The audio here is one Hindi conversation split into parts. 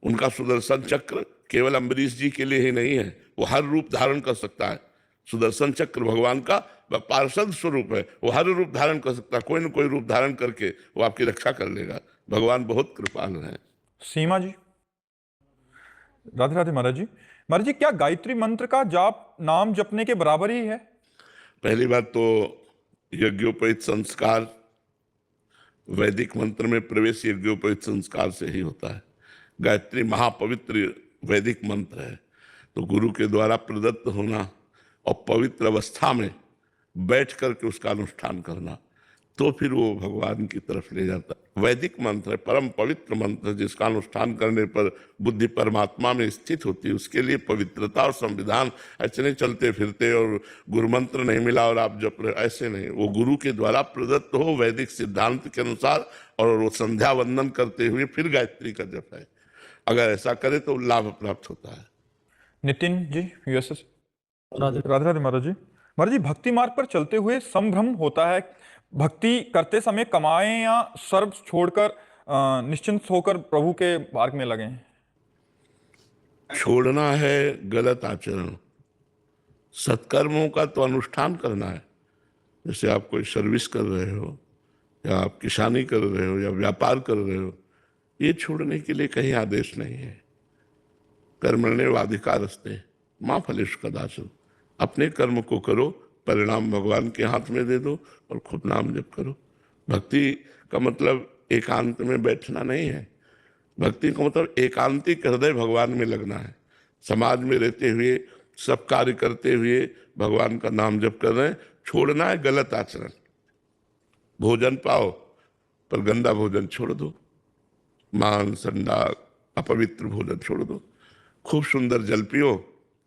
उनका सुदर्शन चक्र केवल अम्बरीश जी के लिए ही नहीं है, वो हर रूप धारण कर सकता है। सुदर्शन चक्र भगवान का पार्षद स्वरूप है, वो हर रूप धारण कर सकता है, कोई न कोई रूप धारण करके वो आपकी रक्षा कर लेगा। भगवान बहुत कृपालु है। सीमा जी, राधे राधे महाराज जी। महाराज जी, क्या गायत्री मंत्र का जाप नाम जपने के बराबर ही है? पहली बात तो यज्ञोपवीत संस्कार, वैदिक मंत्र में प्रवेश यज्ञोपवीत संस्कार से ही होता है। गायत्री महापवित्र वैदिक मंत्र है, तो गुरु के द्वारा प्रदत्त होना और पवित्र अवस्था में बैठ करके उसका अनुष्ठान करना, तो फिर वो भगवान की तरफ ले जाता है। वैदिक मंत्र है, परम पवित्र मंत्र, जिसका अनुष्ठान करने पर बुद्धि परमात्मा में स्थित होती है। उसके लिए पवित्रता और संविधान ऐसे नहीं चलते फिरते और गुरु मंत्र नहीं मिला और आप जप रहे, ऐसे नहीं। वो गुरु के द्वारा प्रदत्त हो वैदिक सिद्धांत के अनुसार, और वो संध्या वंदन करते हुए फिर गायत्री का जप है। अगर ऐसा करे तो लाभ प्राप्त होता है। नितिन जी, यूएसएस। राधे राधे महाराज जी। महाराज जी, भक्ति मार्ग पर चलते हुए संभ्रम होता है, भक्ति करते समय कमाएं या सर्व छोड़कर निश्चिंत होकर प्रभु के मार्ग में लगे। छोड़ना है गलत आचरण, सत्कर्मों का तो अनुष्ठान करना है। जैसे आप कोई सर्विस कर रहे हो, या आप किसानी कर रहे हो, या व्यापार कर रहे हो, ये छोड़ने के लिए कहीं आदेश नहीं है। कर्मण्येवाधिकारस्ते मां फलेषु कदाचन। अपने कर्म को करो, परिणाम भगवान के हाथ में दे दो और खुद नाम जप करो। भक्ति का मतलब एकांत में बैठना नहीं है। भक्ति का मतलब एकांतिक हृदय भगवान में लगना है। समाज में रहते हुए, सब कार्य करते हुए भगवान का नाम जप कर रहे हैं। छोड़ना है गलत आचरण। भोजन पाओ पर गंदा भोजन छोड़ दो, मांस अंडा अपवित्र भोजन छोड़ दो। खूब सुंदर जल पियो,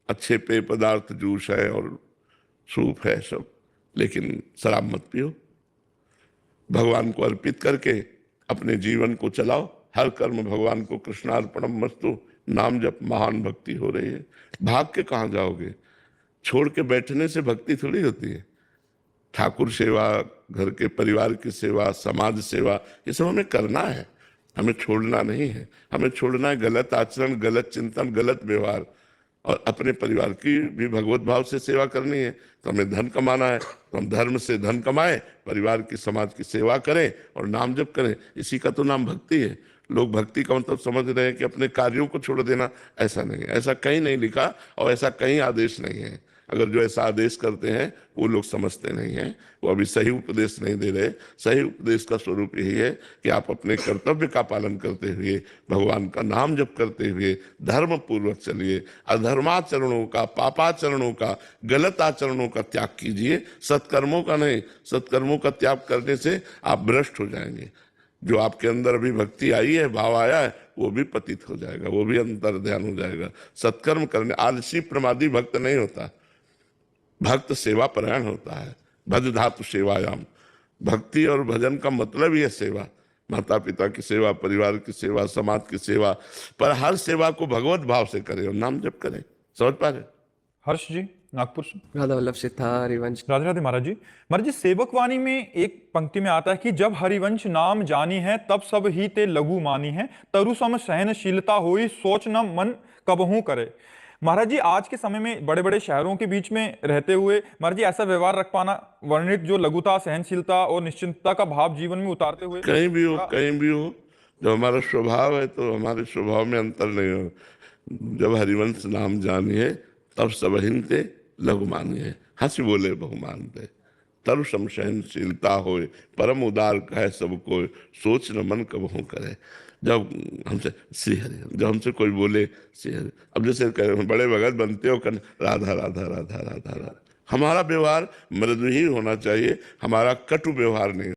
अच्छे पेय पदार्थ, जूस है और सूप है सब, लेकिन शराब मत पियो। भगवान को अर्पित करके अपने जीवन को चलाओ। हर कर्म भगवान को कृष्णार्पणमस्तु, नाम जप महान भक्ति हो रही है। भाग के कहाँ जाओगे? छोड़ के बैठने से भक्ति थोड़ी होती है। ठाकुर सेवा, घर के परिवार की सेवा, समाज सेवा, ये सब हमें करना है, हमें छोड़ना नहीं है। हमें छोड़ना है गलत आचरण, गलत चिंतन, गलत व्यवहार, और अपने परिवार की भी भगवत भाव से सेवा करनी है। तो हमें धन कमाना है, तो हम धर्म से धन कमाएं, परिवार की, समाज की सेवा करें और नाम जप करें। इसी का तो नाम भक्ति है। लोग भक्ति का मतलब समझ रहे हैं कि अपने कार्यों को छोड़ देना। ऐसा नहीं है, ऐसा कहीं नहीं लिखा और ऐसा कहीं आदेश नहीं है। अगर जो ऐसा आदेश करते हैं वो लोग समझते नहीं हैं, वो अभी सही उपदेश नहीं दे रहे। सही उपदेश का स्वरूप यही है कि आप अपने कर्तव्य का पालन करते हुए, भगवान का नाम जप करते हुए धर्म पूर्वक चलिए। अधर्माचरणों का, पापाचरणों का, गलत आचरणों का त्याग कीजिए, सत्कर्मों का नहीं। सत्कर्मों का त्याग करने से आप भ्रष्ट हो जाएंगे। जो आपके अंदर अभी भक्ति आई है, भाव आया है, वो भी पतित हो जाएगा, वो भी अंतर ध्यान हो जाएगा। सत्कर्म करने, आलसी प्रमादी भक्त नहीं होता, भक्त सेवा परायण होता है। भज धातु सेवायाम। भक्ति और भजन का मतलब ही है सेवा। माता पिता की सेवा, परिवार की सेवा, समाज की सेवा, पर हर सेवा को भगवत भाव से करें और नाम जप करें। समझ पा रहे? हर्ष जी, नागपुर से। राधा वल्लभ सिद्धा हरिवंश। राधे राधे महाराज जी। महाराज जी, सेवक वाणी में एक पंक्ति में आता है कि जब हरिवंश नाम जानी है, तब सब ही ते लघु मानी है, तरु सम सहनशीलता होई, सोच न मन कबहू करे। महाराज जी, आज के समय में बड़े बड़े शहरों के बीच में रहते हुए महाराज जी ऐसा व्यवहार रख पाना, वर्णित जो लघुता, सहनशीलता और निश्चिंतता का भाव जीवन में उतारते हुए, कहीं भी हो, कहीं भी हो, जो हमारा स्वभाव है तो हमारे स्वभाव में अंतर नहीं हो। जब हरिवंश नाम जानिए, तब सब हिंते लघु मानिए, हंसी बोले बहुमान दे। तरु सम सहनशीलता होए, परम उदार कहे सबको, सोच न मन कबहू करे। जब हमसे श्री हरि, जब हमसे कोई बोले श्री हरि, अब जैसे बड़े भगत बनते हो कर राधा राधा राधा राधा राधा, हमारा व्यवहार मृदु ही होना चाहिए, हमारा कटु व्यवहार नहीं।